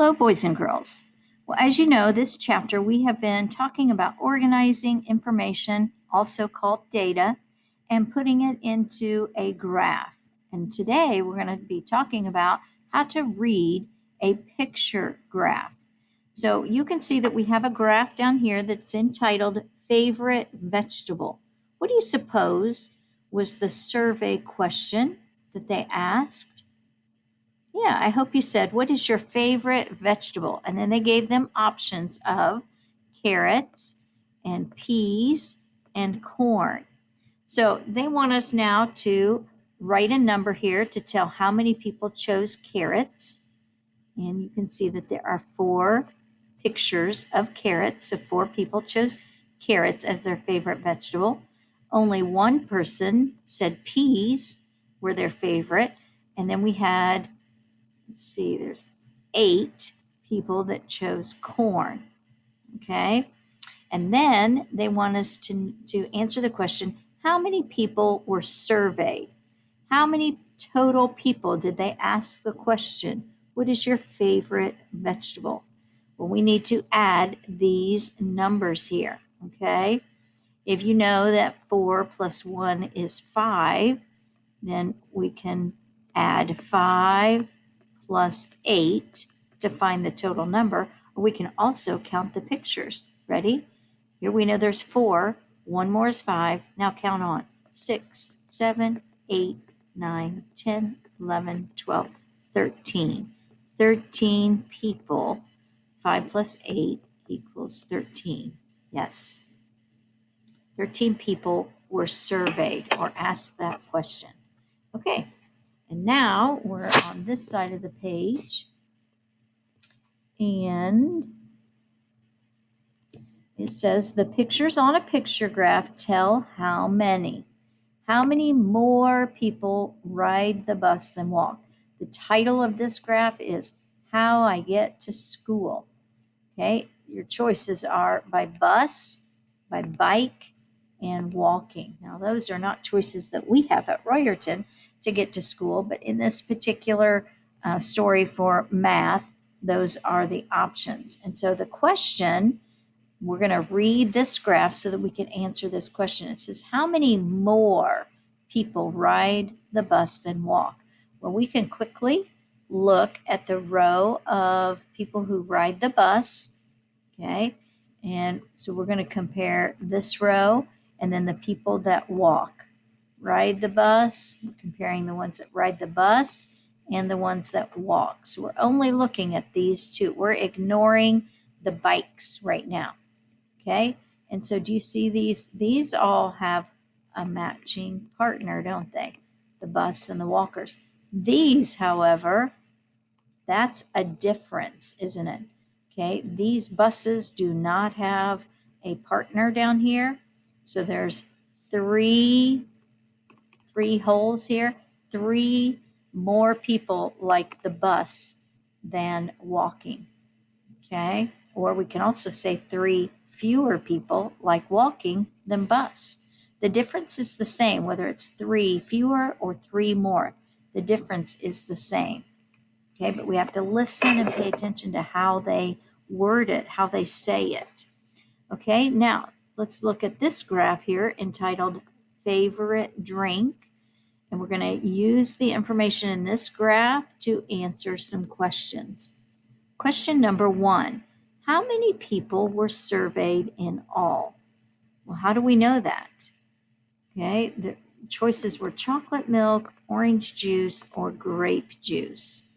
Hello, boys and girls. Well, as you know, this chapter we have been talking about organizing information, also called data, and putting it into a graph. And today we're going to be talking about how to read a picture graph. So you can see that we have a graph down here that's entitled Favorite Vegetable. What do you suppose was the survey question that they asked? Yeah, I hope you said, what is your favorite vegetable? And then they gave them options of carrots and peas and corn. So they want us now to write a number here to tell how many people chose carrots. And you can see that there are 4 pictures of carrots. So 4 people chose carrots as their favorite vegetable. Only 1 person said peas were their favorite. And then we had, let's see, there's 8 people that chose corn. Okay. And then they want us to answer the question, how many people were surveyed? How many total people did they ask the question, what is your favorite vegetable? Well, we need to add these numbers here, okay? If you know that 4 plus 1 is 5, then we can add 5 plus 8 to find the total number, or we can also count the pictures. Ready? Here we know there's 4. 1 more is 5. Now count on 6, 7, 8, 9, 10, 11, 12, 13. 13 people. 5 plus 8 equals 13. Yes. 13 people were surveyed or asked that question. Okay. And now we're on this side of the page. And it says the pictures on a picture graph tell how many. How many more people ride the bus than walk? The title of this graph is How I Get to School. Okay, your choices are by bus, by bike, and walking. Now, those are not choices that we have at Royerton to get to school, but in this particular story for math, those are the options. And so the question, we're going to read this graph so that we can answer this question. It says, how many more people ride the bus than walk? Well, we can quickly look at the row of people who ride the bus. Okay, and so we're going to compare this row and then the people that walk. Ride the bus, we're comparing the ones that ride the bus and the ones that walk. So we're only looking at these 2. We're ignoring the bikes right now. Okay, and so do you see these? These all have a matching partner, don't they? The bus and the walkers. These, however, that's a difference, isn't it? Okay, these buses do not have a partner down here. So there's three holes here, 3 more people like the bus than walking. Okay, or we can also say 3 fewer people like walking than bus. The difference is the same, whether it's 3 fewer or 3 more. The difference is the same. Okay, but we have to listen and pay attention to how they word it, how they say it. Okay, now let's look at this graph here entitled Favorite Drink. And we're going to use the information in this graph to answer some questions. Question number 1, how many people were surveyed in all? Well, how do we know that? Okay, the choices were chocolate milk, orange juice, or grape juice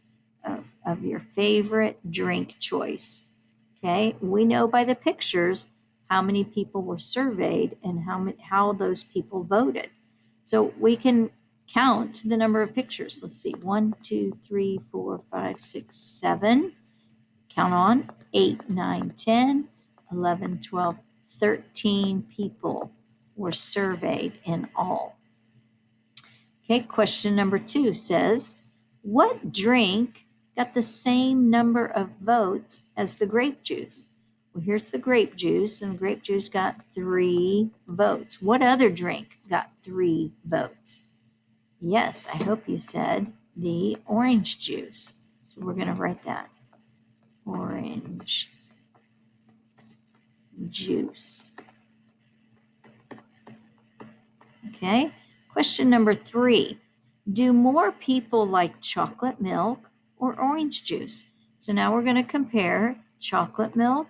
of your favorite drink choice. Okay, we know by the pictures how many people were surveyed and how those people voted. So we can count the number of pictures. Let's see, 1, 2, 3, 4, 5, 6, 7. Count on 8, 9, 10, 11, 12, 13 people were surveyed in all. Okay, question number 2 says, what drink got the same number of votes as the grape juice? Well, here's the grape juice, and the grape juice got 3 votes. What other drink got 3 votes? Yes, I hope you said the orange juice. So we're going to write that. orange juice. Okay, question number 3. Do more people like chocolate milk or orange juice? So now we're going to compare chocolate milk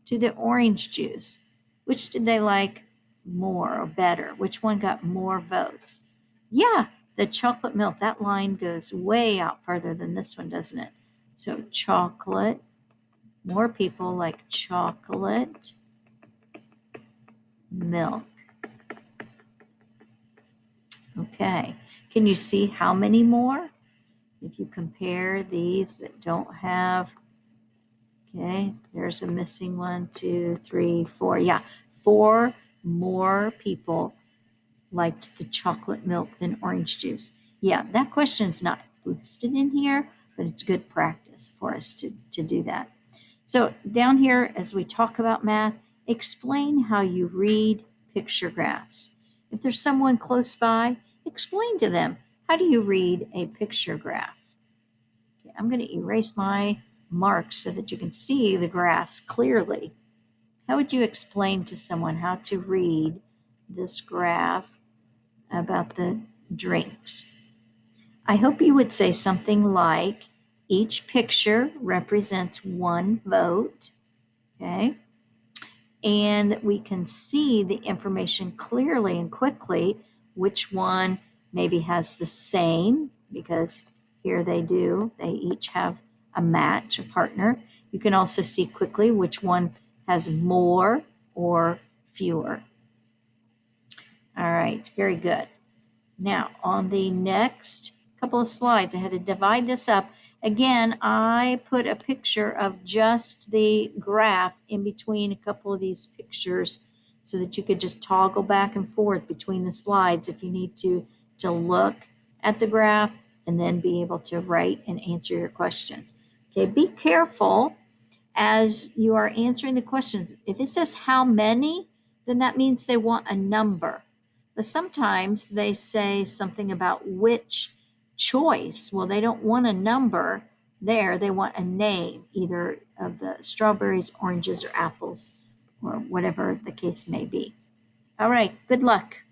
to the orange juice. Which did they like more or better? Which one got more votes? Yeah, the chocolate milk. That line goes way out further than this one, doesn't it? So chocolate, more people like chocolate milk. Okay, can you see how many more? If you compare these that don't have, okay, there's a missing 1, 2, 3, 4. Yeah, 4 more people liked the chocolate milk than orange juice. Yeah, that question is not listed in here, but it's good practice for us to do that. So down here, as we talk about math, explain how you read picture graphs. If there's someone close by, explain to them, how do you read a picture graph? Okay, I'm going to erase my marks so that you can see the graphs clearly. How would you explain to someone how to read this graph about the drinks? I hope you would say something like, each picture represents 1 vote, okay? And we can see the information clearly and quickly, which one maybe has the same, because here they do, they each have a match, a partner. You can also see quickly which one has more or fewer. All right, very good. Now, on the next couple of slides, I had to divide this up. Again, I put a picture of just the graph in between a couple of these pictures so that you could just toggle back and forth between the slides if you need to look at the graph and then be able to write and answer your question. Okay, be careful as you are answering the questions. If it says how many, then that means they want a number. But sometimes they say something about which choice. Well, they don't want a number there. They want a name, either of the strawberries, oranges, or apples, or whatever the case may be. All right, good luck.